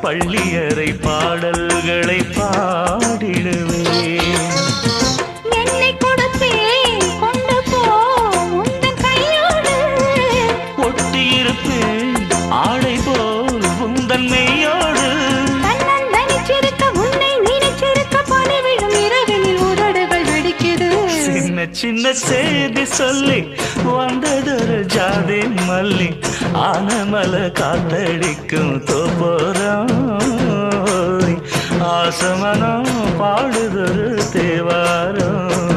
பள்ளியறை பாடல்களை பாடிடுவேன். என்னை கொடுத்தேன் கொண்டு போ உந்தன் கையோடு, ஒட்டியிருப்பேன் ஆடை போல் உந்தன் மெய்யோடு. தன்னந்தனிச்சிருக்க உன்னை நினைச்சிருக்க பனி விழும் இரவினில் உதடுகள் வெடிக்குது. சின்ன சின்ன செய்தி சொல்லி வந்ததொரு ஜாதி மல்லி, ஆனமல காத்தடிக்கும் தோப்போரம். ஆசமனம் பாடுதொரு தேவாரம்.